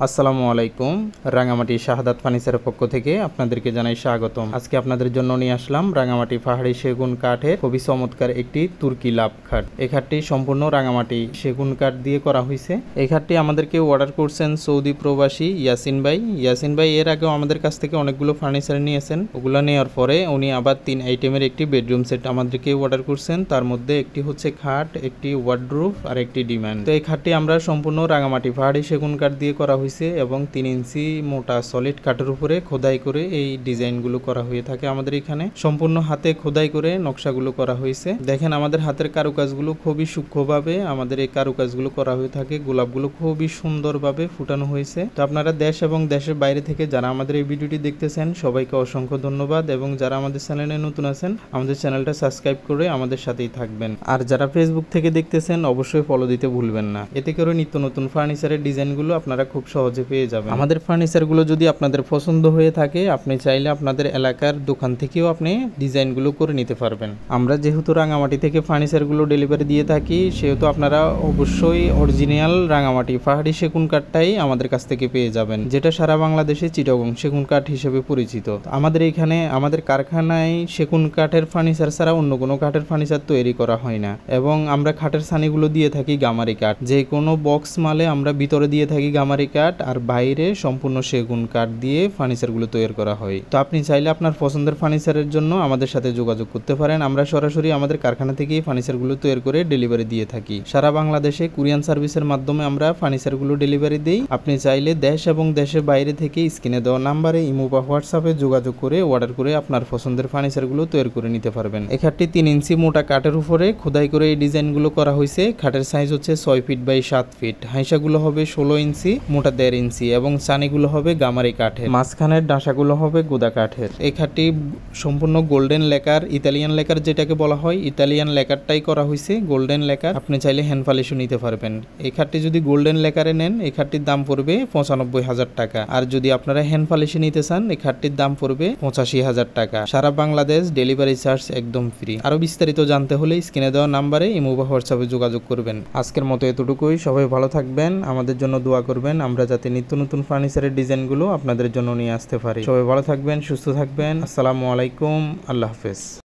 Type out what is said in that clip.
আসসালামু আলাইকুম। রাঙামাটি শাহাদাত ফার্নিচারের পক্ষ থেকে আপনাদেরকে জানাই স্বাগতম। আজকে আপনাদের জন্য নিয়ে আসলাম রাঙামাটি পাহাড়ি সেগুন কাঠের খুবই চমৎকার একটি তুর্কি লাভ খাট। এই খাটটি সম্পূর্ণ রাঙামাটি সেগুন কাঠ দিয়ে করা হয়েছে। এই খাটটি আমাদেরকে অর্ডার করছেন সৌদি প্রবাসী ইয়াসিন ভাই। ইয়াসিন ভাই এর আগেও আমাদের কাছ থেকে অনেকগুলো ফার্নিচার নিয়েছেন। ওগুলো নেওয়ার পরে উনি আবার 3 আইটেমের একটি বেডরুম সেট আমাদেরকে অর্ডার করছেন। তার মধ্যে একটি হচ্ছে খাট, একটি ওয়ার্ডরোব আর একটি ডিমান্ড। তো এই খাটটি আমরা সম্পূর্ণ রাঙামাটি পাহাড়ি সেগুন কাঠ দিয়ে করা হয়েছে এবং 3 ইঞ্চি মোটা সলিড কাঠের উপরে খোদাই করে এই ডিজাইনগুলো করা হয়ে থাকে। আমাদের এখানে সম্পূর্ণ হাতে খোদাই করে নকশাগুলো করা হয়েছে। দেখেন আমাদের হাতের কারুকাজগুলো খুবই সূক্ষ্মভাবে আমাদের এই কারুকাজগুলো করা হয়ে থাকে। গোলাপগুলো খুবই সুন্দরভাবে ফুটানো হয়েছে। তো আপনারা দেশ এবং দেশের বাইরে থেকে যারা আমাদের এই ভিডিওটি দেখতেছেন সবাইকে অসংখ্য ধন্যবাদ, এবং যারা আমাদের চ্যানেলে নতুন আছেন আমাদের চ্যানেলটা সাবস্ক্রাইব করে আমাদের সাথেই থাকবেন। আর যারা ফেসবুক থেকে দেখতেছেন অবশ্যই ফলো দিতে ভুলবেন না। এতে করে নিত্য নতুন ফার্নিচারের ডিজাইনগুলো আপনারা খুব সহজে পেয়ে যাবেন। আমাদের ফার্নিচারগুলো যদি আপনাদের পছন্দ হয়ে থাকে আপনি চাইলে আপনাদের এলাকার দোকান থেকেও আপনি ডিজাইনগুলো করে নিতে পারবেন। আমরা যেহেতু রাঙামাটি থেকে ফার্নিচারগুলো ডেলিভারি দিয়ে থাকি সেহেতু আপনারা অবশ্যই অরিজিনাল রাঙামাটি পাহাড়ি সেগুন কাঠটাই আমাদের কাছ থেকে পেয়ে যাবেন, যেটা সারা বাংলাদেশে চিটাগং সেগুন কাঠ হিসেবে পরিচিত। আমাদের এখানে আমাদের কারখানায় সেগুন কাঠের ফার্নিচার ছাড়া অন্য কোনো কাঠের ফার্নিচার তৈরি করা হয় না, এবং আমরা খাটের ছানিগুলো দিয়ে থাকি গামারি কাঠ। যে কোনো বক্স মালে আমরা ভিতরে দিয়ে থাকি গামারি কাঠ, আর বাইরে সম্পূর্ণ সেগুন কাঠ দিয়ে ফার্নিচারগুলো তৈরি করা হয়। তো আপনি চাইলে আপনার পছন্দের ফার্নিচারের জন্য আমাদের সাথে যোগাযোগ করতে পারেন। আমরা সরাসরি আমাদের কারখানা থেকেই ফার্নিচারগুলো তৈরি করে ডেলিভারি দিয়ে থাকি। সারা বাংলাদেশে কুরিয়ান সার্ভিসের মাধ্যমে আমরা ফার্নিচারগুলো ডেলিভারি দিই। আপনি চাইলে দেশ এবং দেশের বাইরে থেকে স্ক্রিনে দেওয়া নাম্বারে ইমো বা হোয়াটসঅ্যাপে যোগাযোগ করে অর্ডার করে আপনার পছন্দের ফার্নিচারগুলো তৈরি করে নিতে পারবেন। এই খাটটি 3 ইঞ্চি মোটা কাঠের উপরে খোদাই করে এই ডিজাইনগুলো করা হয়েছে। খাটের সাইজ হচ্ছে 6 ফিট বাই 7 ফিট। হাইসাগুলো হবে 16 ইঞ্চি, মোটা 1.5 ইঞ্চি, এবং চানিগুলো হবে গামারি কাঠের। মাঝখানের ডাঁসাগুলো হবে গোদা কাঠের। এই খাটটি সম্পূর্ণ গোল্ডেন লেকার, ইতালিয়ান লেকার যেটাকে বলা হয়, ইতালিয়ান লেকারটাই করা হয়েছে, গোল্ডেন লেকার। আপনি চাইলে হ্যান্ড পলিশও নিতে পারবেন। এই খাটটি যদি গোল্ডেন লেকারে নেন এই খাটটির দাম পড়বে 95,000 টাকা, আর যদি আপনারা হ্যান্ড পলিশে নিতে চান এই খাটটির দাম পড়বে 85,000 টাকা। সারা বাংলাদেশ ডেলিভারি চার্জ একদম ফ্রি। আরো বিস্তারিত জানতে হলে স্ক্রিনে দেওয়া নাম্বারে ইমো বা হোয়াটসঅ্যাপে যোগাযোগ করবেন। আজকের মতো এতটুকুই। সবাই ভালো থাকবেন, আমাদের জন্য দোয়া করবেন আমরা যাতে নিত্য নতুন ফার্নিচারের ডিজাইনগুলো আপনাদের জন্য নিয়ে আসতে পারি। সবাই ভালো থাকবেন, সুস্থ থাকবেন। আসসালামু আলাইকুম, আল্লাহ হাফেজ।